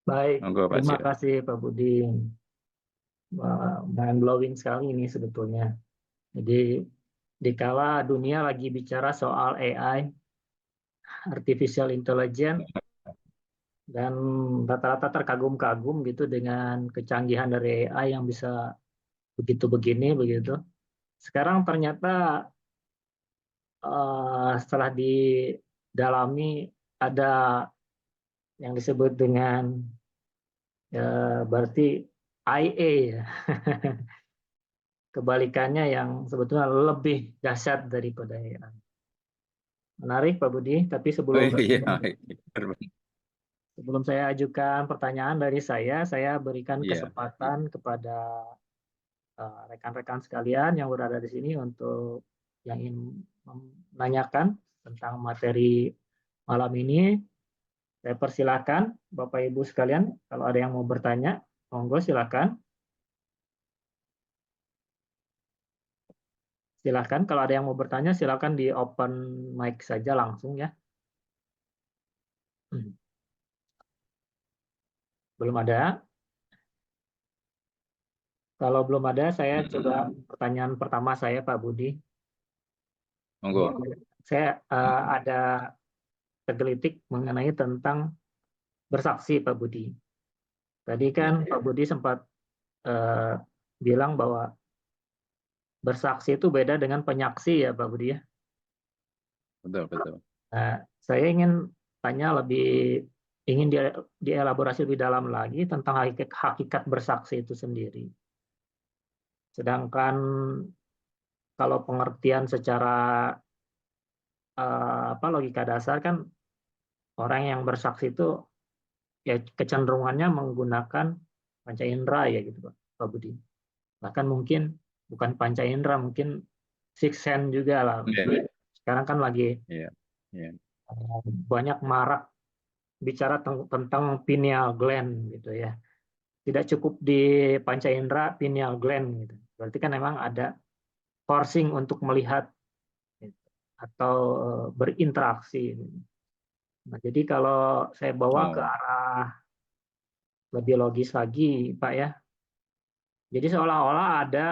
Baik, Monggo Pak terima Jiran. kasih Pak Budi. Wah, mind blowing sekali ini sebetulnya. Jadi, dikala dunia lagi bicara soal AI, artificial intelligence, dan rata-rata terkagum-kagum gitu dengan kecanggihan dari AI yang bisa begitu begini begitu. Sekarang ternyata setelah didalami ada yang disebut dengan berarti IA ya. Kebalikannya yang sebetulnya lebih dahsyat daripada AI. Menarik Pak Budi, tapi Oh sebelum iya, sebelum saya ajukan pertanyaan dari saya berikan iya, iya. kesempatan kepada rekan-rekan sekalian yang berada di sini untuk yang ingin menanyakan tentang materi malam ini. Saya persilakan Bapak Ibu sekalian, kalau ada yang mau bertanya, monggo silakan. Silakan kalau ada yang mau bertanya, silakan di open mic saja langsung ya. Belum ada? Kalau belum ada, saya coba pertanyaan pertama saya, Pak Budi. Ini Monggo. saya ada tergelitik mengenai tentang bersaksi, Pak Budi. Tadi kan Iya, Pak Budi sempat eh, bilang bahwa bersaksi itu beda dengan penyaksi ya, Pak Budi ya. betul, betul. Nah, saya ingin tanya ingin dielaborasi lebih dalam lagi tentang hakikat bersaksi itu sendiri. Sedangkan kalau pengertian secara logika dasar kan orang yang bersaksi itu ya kecenderungannya menggunakan panca indera ya gitu Pak Budi. Bahkan mungkin bukan panca indera, mungkin six sense juga lah. Iya, Sekarang kan lagi iya, iya. banyak marak bicara tentang pineal gland gitu ya. Tidak cukup di panca indera, pineal gland gitu. Berarti kan memang ada forcing untuk melihat gitu, atau berinteraksi. Nah, jadi kalau saya bawa ke Oh, arah lebih logis lagi, Pak ya. Jadi seolah-olah ada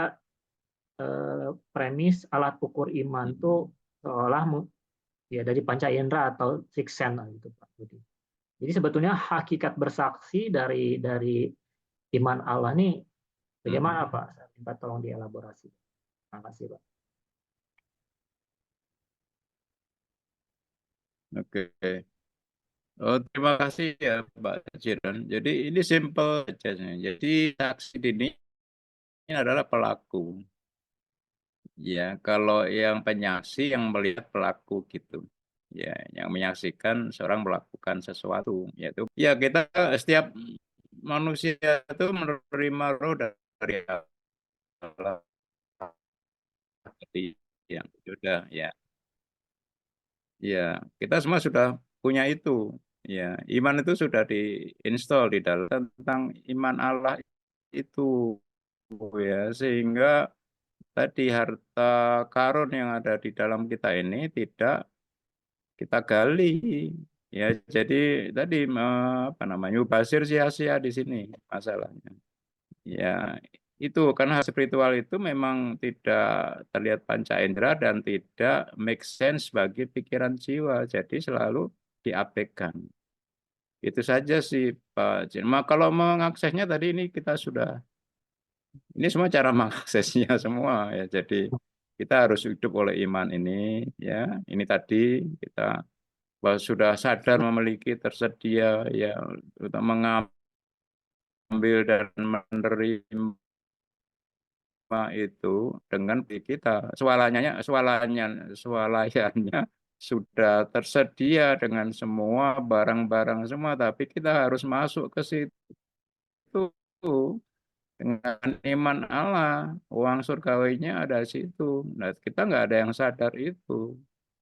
premis alat ukur iman tuh seolah ya dari panca indera atau six sense lah gitu Pak Budi. Jadi sebetulnya hakikat bersaksi dari iman Allah ini bagaimana Pak? Saya minta tolong dielaborasi. Terima kasih Pak. oke. Oh, terima kasih ya Pak Jiran. Jadi ini simple aja. Jadi saksi ini adalah pelaku. Ya, kalau yang penyaksi yang melihat pelaku gitu. Ya, yang menyaksikan seorang melakukan sesuatu, yaitu ya kita setiap manusia itu menerima roh dari Allah. Jadi yang sudah ya, ya kita semua sudah punya itu. Ya, iman itu sudah diinstal di dalam tentang iman Allah itu ya, sehingga tadi harta karun yang ada di dalam kita ini tidak kita gali. Ya, jadi tadi apa namanya? Mubazir sia-sia di sini masalahnya. Ya, itu karena hal spiritual itu memang tidak terlihat panca indera dan tidak make sense bagi pikiran jiwa. Jadi selalu diabaikan. Itu saja sih Pak Jen. Kalau mengaksesnya tadi ini kita sudah, ini semua cara mengaksesnya semua ya. Jadi kita harus hidup oleh iman ini ya. Ini tadi kita bahwa sudah sadar memiliki tersedia ya untuk mengambil dan menerima itu dengan kita swalayannya sudah tersedia dengan semua barang-barang semua, tapi kita harus masuk ke situ dengan iman Allah, uang surgawinya ada di situ. Nah, kita nggak ada yang sadar itu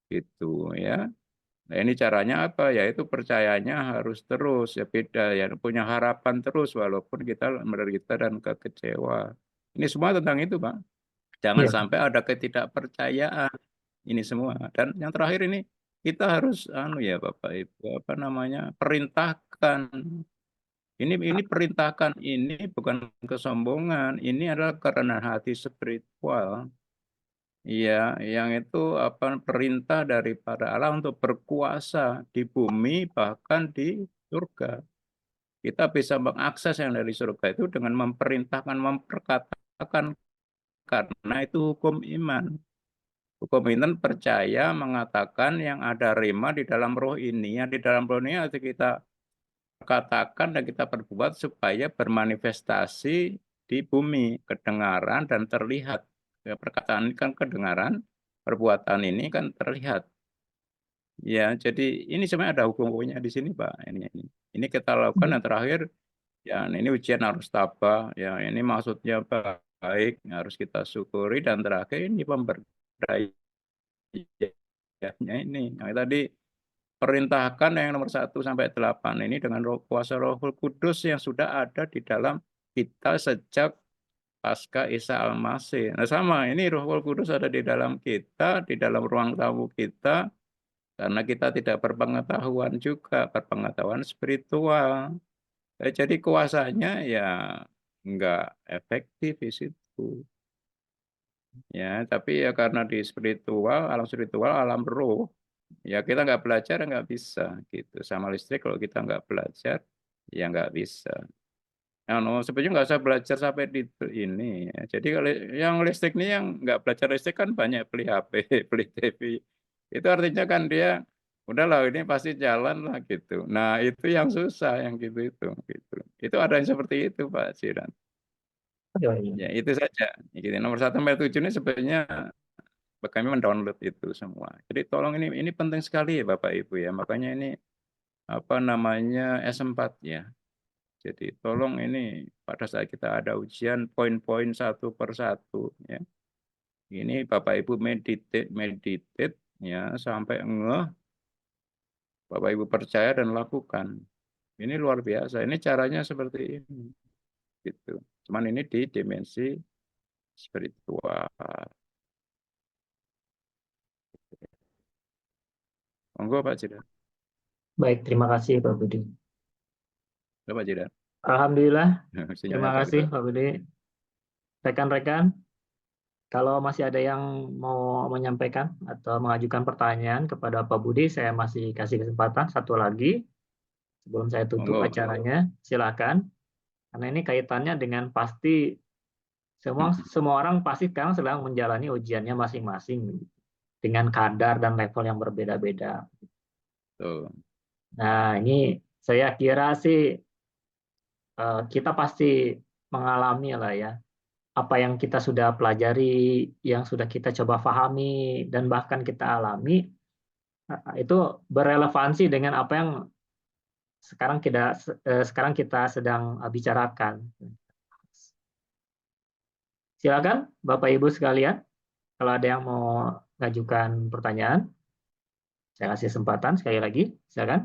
gitu ya. Nah, ini caranya apa? Yaitu percayanya harus terus ya, beda ya, punya harapan terus walaupun kita menderita dan kekecewa. Ini semua tentang itu, Pak. Jangan Iya, sampai ada ketidakpercayaan ini semua. Dan yang terakhir ini kita harus anu ya Bapak Ibu apa namanya? Perintahkan Ini perintahkan, ini bukan kesombongan, ini adalah kerendahan hati spiritual. Iya, yang itu apa perintah daripada Allah untuk berkuasa di bumi bahkan di surga. Kita bisa mengakses yang dari surga itu dengan memerintahkan, memperkatakan, karena itu hukum iman. Hukum iman percaya mengatakan yang ada rema di dalam roh ini, yang di dalam roh ini harus kita katakan dan kita perbuat supaya bermanifestasi di bumi, kedengaran dan terlihat. Ya, perkataan ini kan kedengaran, perbuatan ini kan terlihat. Ya, jadi ini sebenarnya ada hukum-hukumnya di sini, Pak. Ini kita lakukan yang terakhir, ya ini ujian harus tabah, ya ini maksudnya baik, harus kita syukuri, dan terakhir ini pemberdayaan ini. Yang tadi perintahkan yang nomor 1 sampai 8 ini dengan kuasa Roh Kudus yang sudah ada di dalam kita sejak pasca Isa Al-Masih. Nah sama, ini Roh Kudus ada di dalam kita, di dalam ruang tamu kita, karena kita tidak berpengetahuan juga, berpengetahuan spiritual. Jadi kuasanya ya enggak efektif di situ. Ya, tapi ya karena di spiritual, alam roh, ya kita nggak belajar nggak bisa gitu. Sama listrik kalau kita nggak belajar, ya nggak bisa. Nah, sebenarnya nggak usah belajar sampai di ini. Ya. Jadi kalau yang listrik ini yang nggak belajar listrik kan banyak beli HP, beli TV. Itu artinya kan dia udahlah ini pasti jalan lah gitu. Nah itu yang susah yang gitu. Itu ada yang seperti itu Pak Siran. Ya, ya. Ya itu saja. Gitu. Nomor 1 sampai 7 ini sebenarnya kami mendownload itu semua. Jadi tolong ini penting sekali ya Bapak Ibu ya. Makanya ini apa namanya S4 ya. Jadi tolong ini pada saat kita ada ujian poin-poin satu per satu ya. Ini Bapak Ibu meditate ya sampai ngeh, Bapak Ibu percaya dan lakukan. Ini luar biasa. Ini caranya seperti ini gitu. Cuman ini di dimensi spiritual. Monggo Pak Jidan. Baik, terima kasih Pak Budi. Pak Jidan. Alhamdulillah, terima Sinyalnya agak kasih rusak. Pak Budi. Rekan-rekan, kalau masih ada yang mau menyampaikan atau mengajukan pertanyaan kepada Pak Budi, saya masih kasih kesempatan satu lagi sebelum saya tutup Monggo. acaranya. Silakan, karena ini kaitannya dengan pasti semua orang pasti sekarang sedang menjalani ujiannya masing-masing dengan kadar dan level yang berbeda-beda. Tuh. Nah, ini saya kira sih kita pasti mengalami lah ya apa yang kita sudah pelajari, yang sudah kita coba pahami dan bahkan kita alami itu berrelevansi dengan apa yang sekarang kita sedang bicarakan. Silakan Bapak Ibu sekalian, kalau ada yang mau mengajukan pertanyaan, saya kasih kesempatan sekali lagi. Silakan.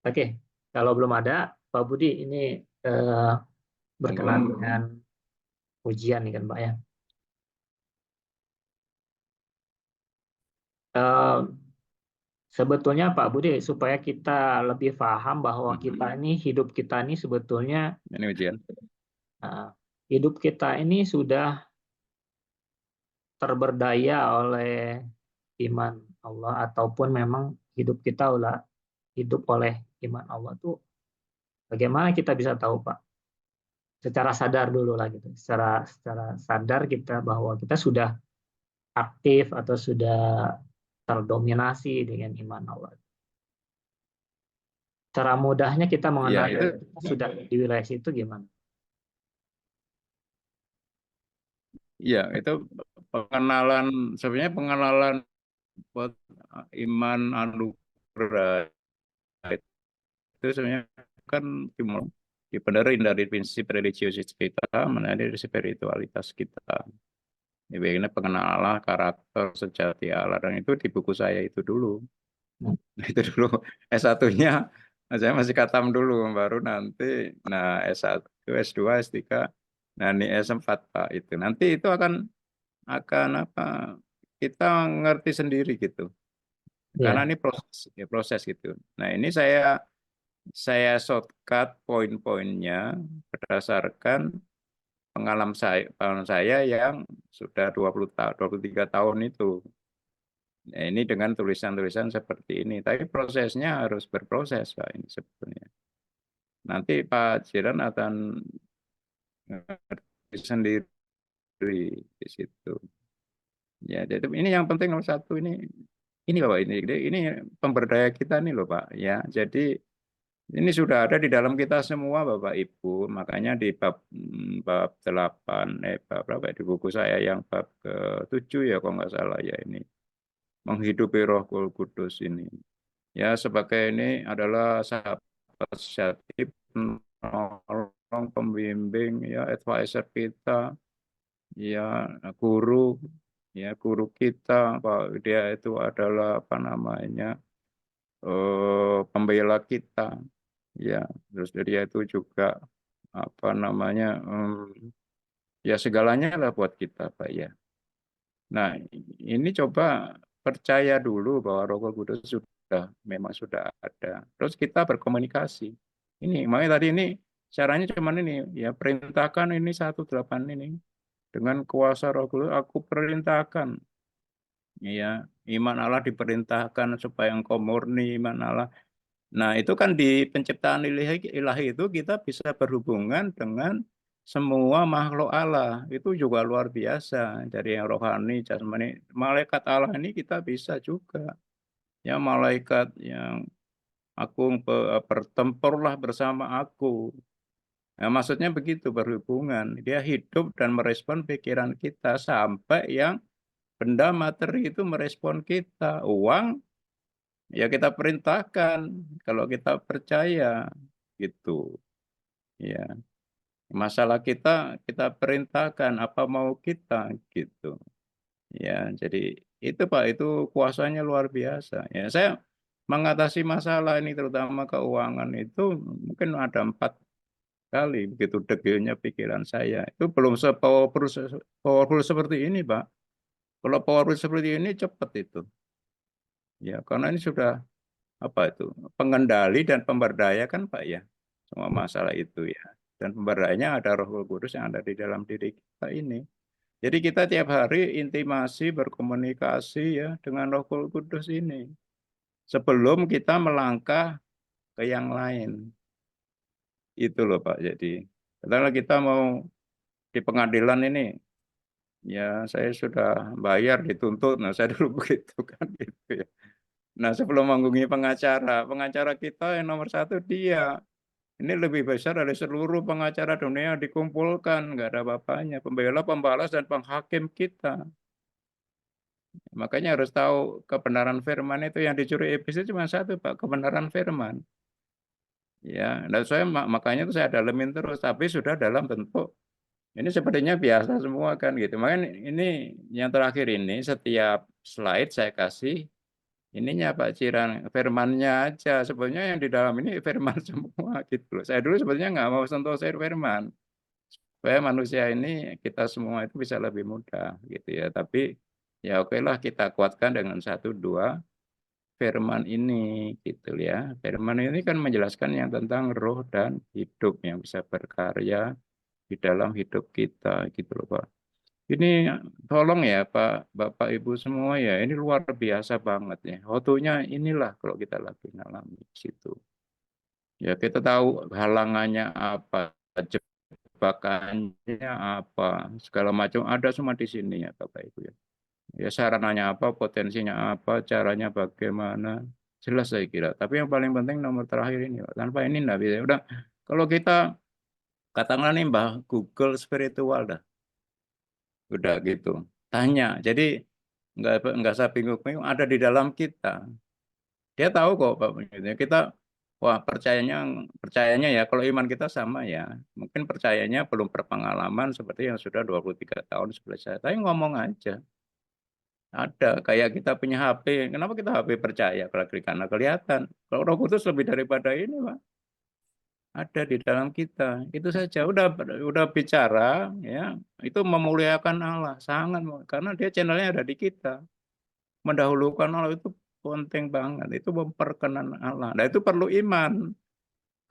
Oke, kalau belum ada, Pak Budi ini eh, berkenan Monggo. dengan ujian nih kan Pak ya. Eh, Sebetulnya Pak Budi supaya kita lebih paham bahwa hidup kita ini sebetulnya Ini ujian. eh, hidup kita ini sudah terberdaya oleh iman Allah ataupun memang hidup kita hidup oleh iman Allah tuh bagaimana kita bisa tahu Pak? Secara sadar dulu lah gitu. Secara sadar kita bahwa kita sudah aktif atau sudah terdominasi dengan iman Allah. Cara mudahnya kita Ya itu mengenali kita sudah di wilayah situ gimana? ya itu pengenalan, sebenarnya pengenalan buat iman anugerah itu sebenarnya kan dibenerin dari prinsip religiusitas kita, dari spiritualitas kita. Ya, begini pengenalan karakter sejati Allah, dan itu di buku saya itu dulu. Hmm. Itu dulu S1-nya saya masih katam dulu, baru nanti nah S1, S2, S3, nah ini S4 Pak itu. Nanti itu akan apa? Kita ngerti sendiri gitu. Karena Ya, ini proses ya proses gitu. Nah, ini saya saya shortcut poin-poinnya berdasarkan pengalaman saya yang sudah 20 tahun, 23 tahun itu. Nah, ini dengan tulisan-tulisan seperti ini. Tapi prosesnya harus berproses, Pak, ini sebetulnya. Nanti Pak Jiran akan ngerti sendiri di situ. Ya, jadi ini yang penting nomor satu ini Bapak ini pemberdaya kita nih loh Pak. Ya, jadi ini sudah ada di dalam kita semua Bapak Ibu. Makanya di bab 8 bab berapa ya, di buku saya yang bab ke-7 ya kalau nggak salah ya ini menghidupi Roh Kudus ini. Ya sebagai ini adalah sahabat sejati, penolong, pembimbing, ya advisor kita, ya guru kita, Pak dia itu adalah apa namanya pembela kita, ya terus dia itu juga apa namanya ya segalanya lah buat kita, Pak ya. Nah ini coba percaya dulu bahwa Roh Kudus memang sudah ada. Terus kita berkomunikasi. Ini makanya tadi ini caranya cuman ini ya perintahkan ini 1:8 ini dengan kuasa Roh Kudus aku perintahkan ya iman Allah diperintahkan supaya engkau murni iman Allah. Nah, itu kan di penciptaan ilahi itu kita bisa berhubungan dengan semua makhluk Allah. Itu juga luar biasa dari yang rohani, jasmani. Malaikat Allah ini kita bisa juga. Ya, malaikat yang aku bertempurlah bersama aku. Nah, maksudnya begitu berhubungan. Dia hidup dan merespon pikiran kita sampai yang benda materi itu merespon kita. Uang ya kita perintahkan kalau kita percaya gitu. Ya, masalah kita perintahkan apa mau kita gitu. Ya, jadi itu Pak itu kuasanya luar biasa. Ya, saya mengatasi masalah ini terutama keuangan itu mungkin ada 4 kali begitu degilnya pikiran saya. Itu belum powerful seperti ini, Pak. Kalau powerful seperti ini cepat itu. Ya, karena ini sudah apa itu pengendali dan pemberdaya kan Pak ya semua masalah itu ya. Dan pemberdayanya ada Roh Kudus yang ada di dalam diri kita ini. Jadi kita tiap hari intimasi berkomunikasi ya dengan Roh Kudus ini sebelum kita melangkah ke yang lain. Itu loh Pak. Jadi kalau kita mau di pengadilan ini, ya saya sudah bayar dituntut. Nah saya dulu begitu kan gitu ya. Nah sebelum manggungi pengacara, pengacara kita yang nomor satu dia. Ini lebih besar dari seluruh pengacara dunia yang dikumpulkan, nggak ada apa-apanya. Pembela, pembalas, dan penghakim kita. Makanya harus tahu kebenaran firman itu yang dicuri iblis itu cuma satu, Pak, kebenaran firman. Ya, dan saya makanya itu saya dalemin terus, tapi sudah dalam bentuk ini sepertinya biasa semua kan gitu. Makanya ini yang terakhir ini setiap slide saya kasih ininya Pak Ciran, firmannya aja. Sebenarnya yang di dalam ini firman semua gitu loh. Saya dulu sebetulnya nggak mau sentuh firman. Supaya manusia ini kita semua itu bisa lebih mudah gitu ya. Tapi ya oke lah kita kuatkan dengan 1, 2 firman ini gitu ya. Firman ini kan menjelaskan yang tentang roh dan hidup yang bisa berkarya di dalam hidup kita gitu loh Pak. Ini tolong ya Pak, Bapak Ibu semua ya, ini luar biasa banget ya. Waktunya inilah kalau kita lagi ngalami di situ. Ya kita tahu halangannya apa, jebakannya apa, segala macam ada semua di sini ya Bapak Ibu ya. Ya sarananya apa, potensinya apa, caranya bagaimana, jelas saya kira. Tapi yang paling penting nomor terakhir ini, Pak. Tanpa ini enggak bisa. Udah, kalau kita katakanlah nih Mbah Google spiritual dah, udah gitu. Tanya, jadi nggak usah bingung-bingung, ada di dalam kita. Dia tahu kok Pak. Kita wah percayanya ya kalau iman kita sama ya. Mungkin percayanya belum berpengalaman seperti yang sudah 23 tahun sebelah saya. Tapi ngomong aja. Ada kayak kita punya HP. Kenapa kita HP percaya? Karena kelihatan. Kalau Roh Kudus lebih daripada ini, Pak. Ada di dalam kita. Itu saja. Udah bicara ya. Itu memuliakan Allah sangat karena dia channelnya ada di kita. Mendahulukan Allah itu penting banget. Itu memperkenan Allah. Nah, itu perlu iman.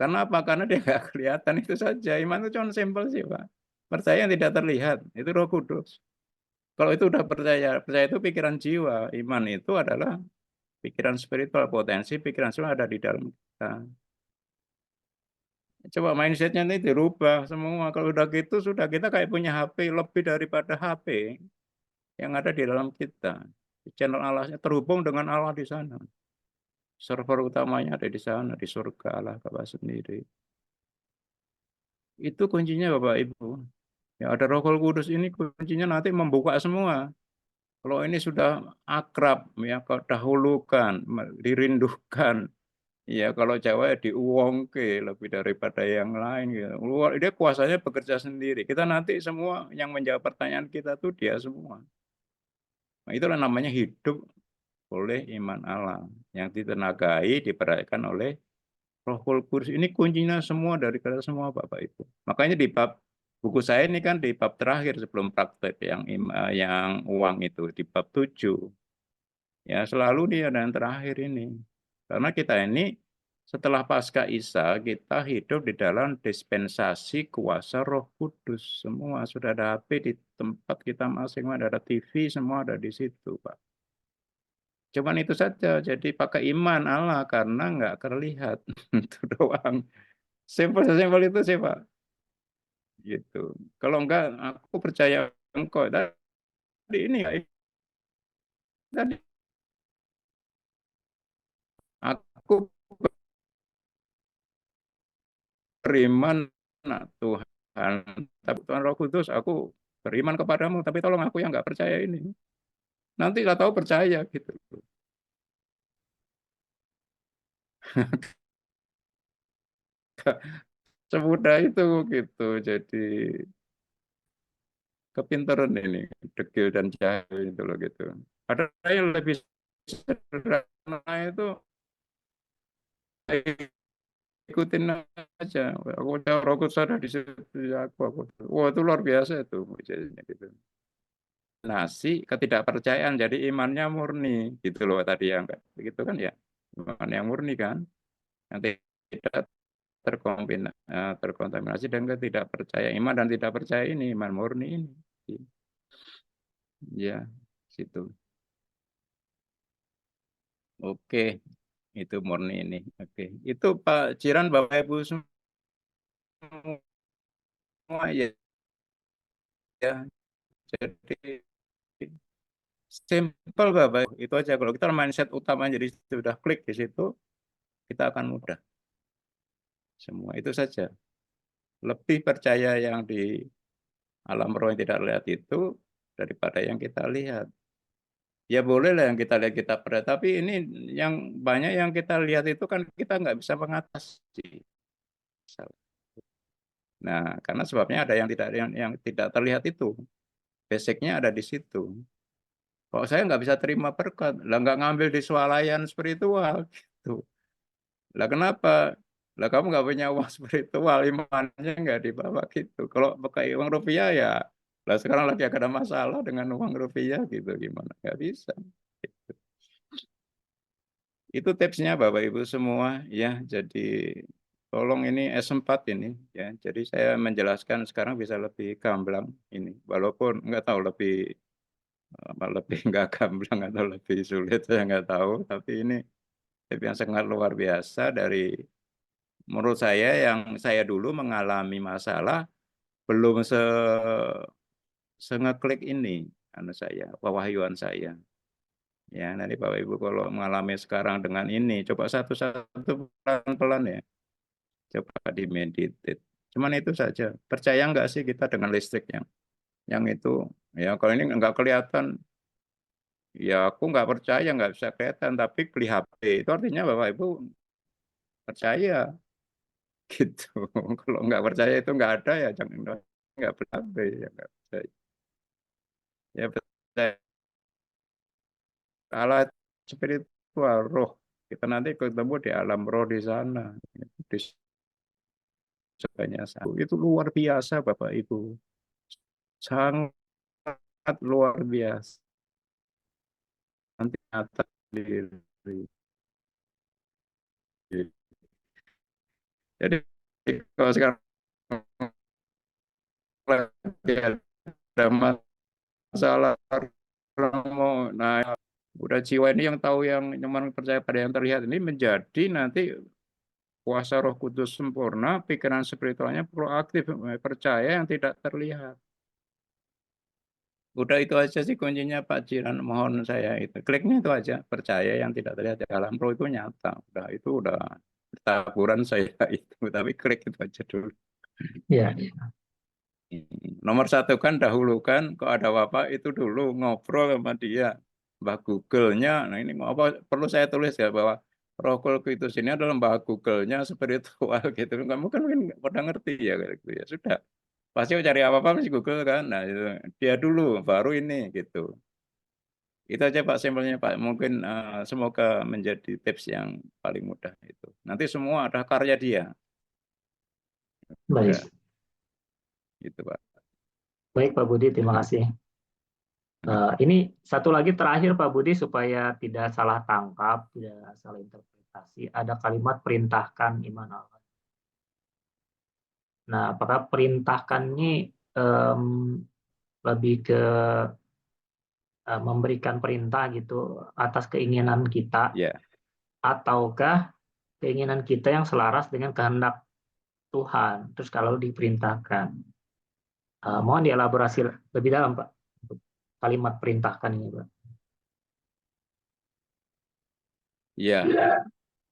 Karena apa? Karena dia nggak kelihatan, itu saja. Iman itu cuma simpel sih, Pak. Percaya yang tidak terlihat, itu Roh Kudus. Kalau itu udah percaya, percaya itu pikiran jiwa. Iman itu adalah pikiran spiritual, potensi pikiran spiritual ada di dalam kita. Coba mindsetnya ini dirubah semua. Kalau udah gitu, sudah kita kayak punya HP lebih daripada HP yang ada di dalam kita. Channel Allahnya terhubung dengan Allah di sana. Server utamanya ada di sana, di surga Allah Bapa sendiri. Itu kuncinya Bapak Ibu. Ya, ada Roh Kudus ini kuncinya nanti membuka semua. Kalau ini sudah akrab, ya, kau dahulukan, dirindukan. Ya, kalau Jawa ya diuwongke lebih daripada yang lain. Gitu. Dia kuasanya bekerja sendiri. Kita nanti semua yang menjawab pertanyaan kita tuh dia semua. Nah, itulah namanya hidup oleh iman Allah. Yang ditenagai, diperagakan oleh Roh Kudus. Ini kuncinya semua dari kita semua Bapak Ibu. Makanya di bab buku saya ini kan di bab terakhir sebelum praktek yang uang itu di bab 7. Ya, selalu dia dan terakhir ini. Karena kita ini setelah Pasca Isa kita hidup di dalam dispensasi kuasa Roh Kudus. Semua sudah ada HP di tempat kita masing-masing, ada TV, semua ada di situ, Pak. Cuman itu saja, jadi pakai iman Allah karena nggak terlihat. Itu doang. Simpel itu sih, Pak. Gitu. Kalau enggak, aku percaya engkau. Tadi ini, tadi aku beriman, nah Tuhan, tapi Tuhan Roh Kudus, aku beriman kepadamu, tapi tolong aku yang nggak percaya ini. Nanti nggak tahu percaya gitu. Semudah itu gitu. Jadi kepintaran ini, dekil dan jahil itu loh gitu. Ada yang lebih sederhana itu ikutin aja. Aku udah rokok ada di situ aku. Wah itu luar biasa itu mujizatnya gitu. Nasi ketidakpercayaan jadi imannya murni gitu loh tadi yang begitu kan ya. Iman yang murni kan yang tidak terkontaminasi dan tidak percaya iman dan tidak percaya ini iman murni ini. Ya, situ. Oke, itu murni ini. Oke, itu Pak Ciran, Bapak Ibu semua ya. Ya. Jadi simple Bapak. Itu aja kalau kita mindset utama jadi sudah klik di situ, kita akan mudah. Semua itu saja. Lebih percaya yang di alam roh yang tidak lihat itu daripada yang kita lihat. Ya boleh lah yang kita lihat kita percaya, tapi ini yang banyak yang kita lihat itu kan kita nggak bisa mengatasi. Nah, karena sebabnya ada yang tidak terlihat itu. Basicnya ada di situ. Kalau saya nggak bisa terima berkat, lah nggak ngambil di swalayan spiritual gitu. Lah kenapa? Lah kamu nggak punya uang spiritual, imannya nggak dibawa gitu. Kalau pakai uang rupiah ya, lah sekarang lagi ada masalah dengan uang rupiah gitu, gimana? Nggak bisa. Itu tipsnya Bapak Ibu semua ya. Jadi tolong ini S4 ini ya. Jadi saya menjelaskan sekarang bisa lebih gamblang ini. Walaupun nggak tahu lebih lebih nggak gamblang atau lebih sulit saya nggak tahu. Tapi ini tips yang sangat luar biasa dari menurut saya yang saya dulu mengalami masalah belum ngeklik ini saya, pewahyuan saya. Ya, nanti Bapak Ibu kalau mengalami sekarang dengan ini, coba satu-satu pelan-pelan ya, coba dimeditate. Cuman itu saja. Percaya nggak sih kita dengan listrik yang itu? Ya, kalau ini nggak kelihatan, ya aku nggak percaya, nggak bisa kelihatan, tapi beli HP. Itu artinya Bapak Ibu percaya. Gitu. Kalau nggak percaya itu nggak ada ya jangan nggak HP ya nggak percaya. Ya percaya alat spiritual roh. Kita nanti ketemu di alam roh di sana. Di sebanyak satu. Itu luar biasa Bapak Ibu. Sangat luar biasa. Nanti nyata diri. Jadi kalau sekarang lagi ada masalah orang mau, nah udah jiwa ini yang tahu, yang cuma percaya pada yang terlihat ini menjadi nanti kuasa Roh Kudus sempurna, pikiran spiritualnya proaktif, percaya yang tidak terlihat. Udah itu aja sih kuncinya Pak Jiran, mohon saya itu. Kliknya itu aja, percaya yang tidak terlihat di alam roh itu nyata. Udah itu udah taburan saya itu, tapi klik itu aja dulu. Ya, Nomor satu kan dahulukan, kok ada Bapak itu dulu ngobrol sama dia. Mbah Google-nya, nah ini mau apa, perlu saya tulis ya bahwa Roh Kudus ini adalah Mbah Google-nya spiritual gitu. Kamu kan mungkin pada ngerti ya gitu ya. Sudah. Pasti cari apa-apa masih Google kan. Nah, itu dia dulu baru ini gitu. Itu aja Pak simpelnya Pak. Mungkin semoga menjadi tips yang paling mudah itu. Nanti semua ada karya dia. Udah baik. gitu Pak. Baik Pak Budi, terima kasih. Ini satu lagi terakhir Pak Budi supaya tidak salah tangkap, tidak salah interpretasi. Ada kalimat perintahkan iman Allah. Nah, apakah perintahkan ini em, lebih ke memberikan perintah gitu atas keinginan kita, Ya. ataukah keinginan kita yang selaras dengan kehendak Tuhan? Terus kalau diperintahkan, mohon dielaborasi lebih dalam Pak, untuk kalimat perintahkan ini Pak. Iya.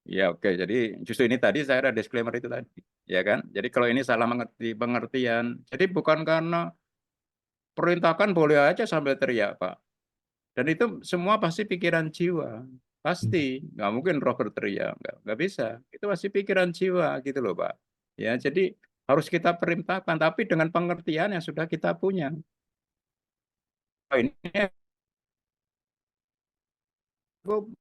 Ya, oke. Jadi justru ini tadi saya ada disclaimer itu tadi, ya kan? Jadi kalau ini salah mengerti pengertian, jadi bukan karena perintahkan boleh aja sampai teriak, Pak. Dan itu semua pasti pikiran jiwa, pasti nggak mungkin roh berteriak, nggak bisa. Itu pasti pikiran jiwa gitu loh, Pak. Ya, jadi harus kita perintahkan, tapi dengan pengertian yang sudah kita punya. Oh, ini aku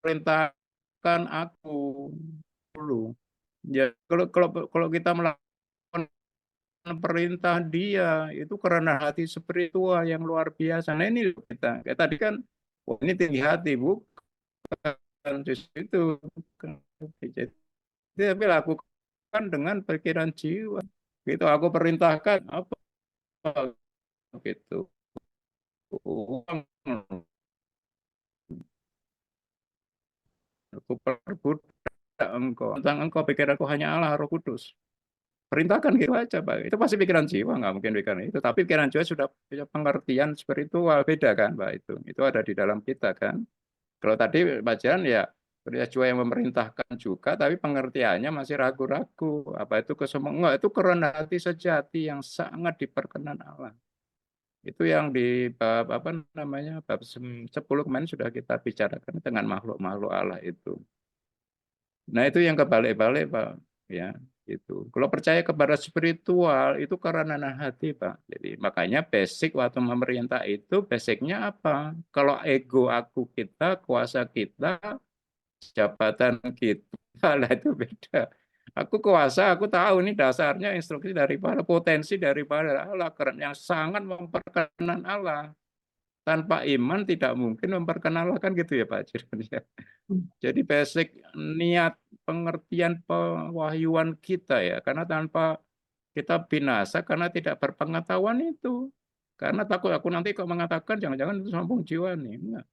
perintahkan aku dulu. Ya, kalau kita melakukan perintah dia itu karena hati spiritual yang luar biasa. Nah ini kita kayak tadi kan, wah ini tinggi hati bukan justru itu. Jadi tapi lakukan dengan pikiran jiwa. Gitu aku perintahkan apa gitu. Uang, aku perbudak engkau. Tentang engkau pikiranku hanya Allah Roh Kudus. Perintahkan gitu aja, Pak. Itu pasti pikiran jiwa, nggak mungkin pikiran itu. Tapi pikiran jiwa sudah punya pengertian spiritual, beda kan, Pak, itu. Itu ada di dalam kita kan. Kalau tadi bacaan ya, pikiran jiwa yang memerintahkan juga, tapi pengertiannya masih ragu-ragu. Apa itu kesemua? Enggak, itu kerendahan hati sejati yang sangat diperkenan Allah. Itu yang di bab apa namanya, bab 10 kemarin sudah kita bicarakan dengan makhluk-makhluk Allah itu. Nah, itu yang kebalik-balik, Pak. Ya, itu. Kalau percaya kepada spiritual itu karena hati, Pak. Jadi makanya basic waktu memerintah itu basicnya apa? Kalau ego aku kita, kuasa kita, jabatan kita, lah itu beda. Aku kuasa, aku tahu ini dasarnya instruksi daripada potensi daripada Allah yang sangat memperkenan Allah. Tanpa iman tidak mungkin memperkenalkan gitu ya Pak Jiran ya. Jadi basic niat pengertian pewahyuan kita ya, karena tanpa kita binasa karena tidak berpengetahuan itu. Karena takut aku nanti kok mengatakan jangan-jangan itu sombong jiwa nih. Enggak.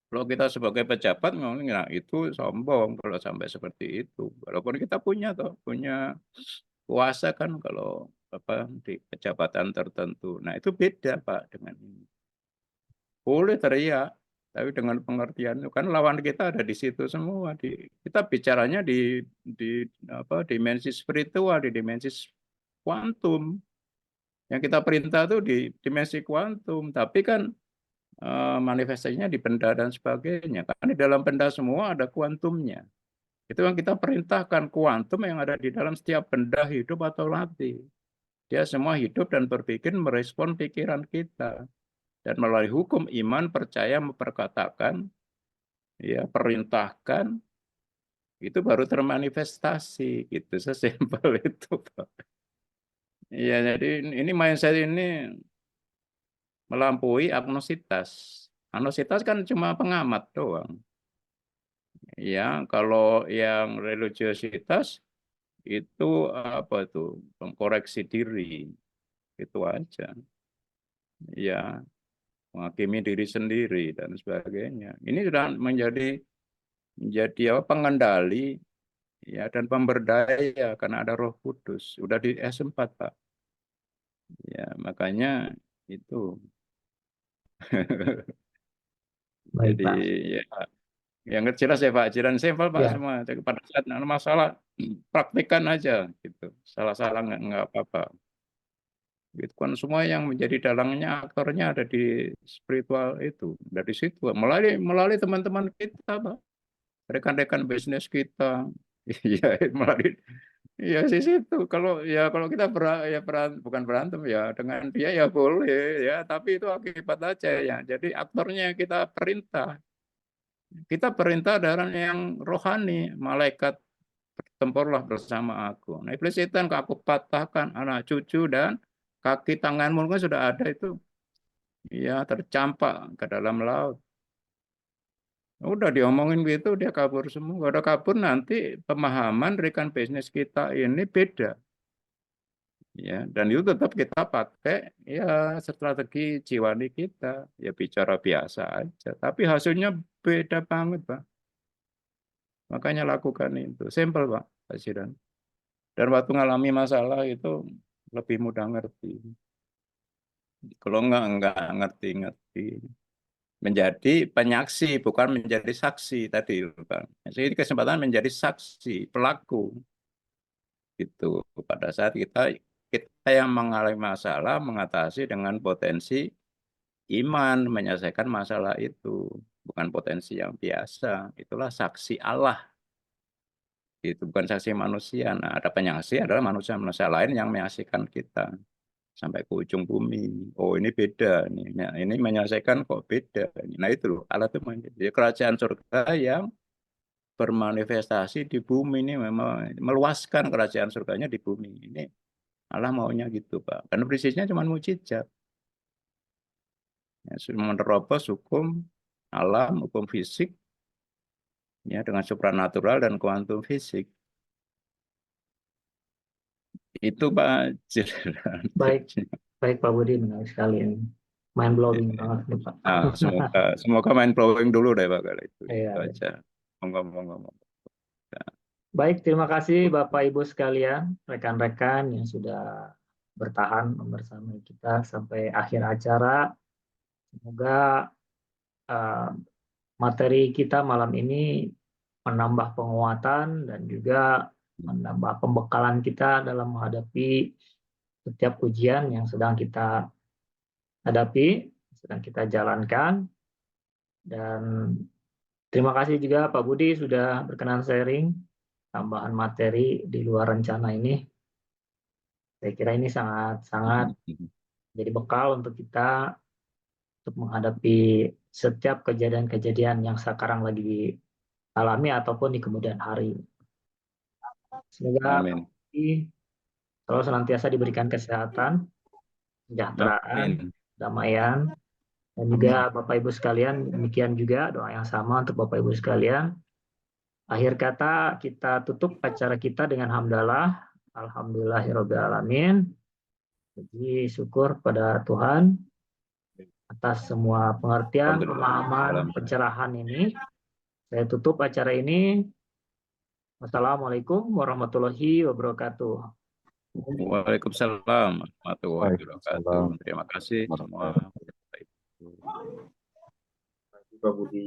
Kalau kita sebagai pejabat nah itu sombong kalau sampai seperti itu. Walaupun kita punya toh, punya kuasa kan kalau apa di pejabatan tertentu. Nah, itu beda Pak dengan ini. Boleh teriak, tapi dengan pengertian kan lawan kita ada di situ semua. Kita bicaranya di apa dimensi spiritual, di dimensi kuantum. Yang kita perintah itu di dimensi kuantum, tapi kan manifestasinya di benda dan sebagainya. Karena di dalam benda semua ada kuantumnya. Itu yang kita perintahkan, kuantum yang ada di dalam setiap benda hidup atau mati. Dia semua hidup dan berpikir merespon pikiran kita. Dan melalui hukum iman, percaya, memperkatakan, ya perintahkan, itu baru termanifestasi. Gitu, sesimpel itu, Pak. Ya, jadi ini mindset ini melampaui agnositas. Agnositas kan cuma pengamat doang. Ya, kalau yang religiositas itu apa tuh? Mengkoreksi diri, itu aja. Ya, menghakimi diri sendiri dan sebagainya. Ini sudah menjadi apa, pengendali ya dan pemberdaya karena ada Roh Kudus. Sudah di S4, Pak. Ya, makanya itu. Baik, Jadi Pak. ya yang jelas ya Pak, jalan simpel Pak Ya, semua. Jadi pada saat ada masalah praktikkan aja gitu. Salah-salah nggak apa-apa. Gitu kan semua yang menjadi dalangnya aktornya ada di spiritual itu dari situ melalui teman-teman kita Pak, rekan-rekan bisnis kita. Iya, melalui ya sih situ. Kalau kita bukan berantem ya dengan dia ya boleh ya, tapi itu akibat aja ya. Jadi aktornya kita perintah. Kita perintah dalam yang rohani, malaikat bertempurlah bersama aku. Nah, iblis setan aku patahkan anak cucu dan kaki tanganmu kan sudah ada itu ya tercampak ke dalam laut. Udah diomongin gitu dia kabur semua. Kalau udah kabur nanti pemahaman rekan bisnis kita ini beda. Ya, dan itu tetap kita pakai ya strategi jiwani kita. Ya bicara biasa aja. Tapi hasilnya beda banget, Pak. Makanya lakukan itu. Simpel, Pak, Pak Zidan. Dan waktu ngalami masalah itu lebih mudah ngerti. Kalau enggak ngerti-ngerti. Menjadi penyaksi, bukan menjadi saksi tadi, Pak. Jadi kesempatan menjadi saksi, pelaku. Gitu. Pada saat kita yang mengalami masalah mengatasi dengan potensi iman menyelesaikan masalah itu. Bukan potensi yang biasa. Itulah saksi Allah. Itu bukan saksi manusia. Nah, ada penyaksi adalah manusia-manusia lain yang menyaksikan kita sampai ke ujung bumi. Oh, ini beda nih. Nah, ini menyelesaikan kok beda. Nah, itu loh alat itu. Jadi kerajaan surga yang bermanifestasi di bumi ini memang meluaskan kerajaan surganya di bumi. Ini Allah maunya gitu, Pak. Karena prinsipnya cuma mujizat. Ya, menerobos hukum alam, hukum fisik, ya dengan supranatural dan kuantum fisik. Itu Pak. baik. Baik, Pak Budi, menarik sekali ini. Mind blowing banget nih, Pak. Nah, semoga main blowing dulu deh Pak kalau itu. Iya, Itu iya. aja. Monggo, monggo, monggo. Nah, Baik, terima kasih Bapak Ibu sekalian, rekan-rekan yang sudah bertahan bersama kita sampai akhir acara. Semoga uh, materi kita malam ini menambah penguatan dan juga menambah pembekalan kita dalam menghadapi setiap ujian yang sedang kita hadapi, sedang kita jalankan. Dan terima kasih juga Pak Budi sudah berkenan sharing tambahan materi di luar rencana ini. Saya kira ini sangat-sangat jadi bekal untuk kita untuk menghadapi setiap kejadian-kejadian yang sekarang lagi dialami ataupun di kemudian hari. Semoga Pak Amin. Budi selalu senantiasa diberikan kesehatan, kesejahteraan, Amin. damaian, dan juga Bapak Ibu sekalian, demikian juga doa yang sama untuk Bapak Ibu sekalian. Akhir kata kita tutup acara kita dengan hamdalah. Alhamdulillahirrahmanirrahim. Jadi syukur pada Tuhan atas semua pengertian, Alhamdulillah. pemahaman, Alhamdulillah. pencerahan ini. Saya tutup acara ini. Wassalamualaikum warahmatullahi wabarakatuh. Waalaikumsalam warahmatullahi wabarakatuh. Waalaikumsalam Terima kasih semua. warahmatullahi wabarakatuh. Pak Budi.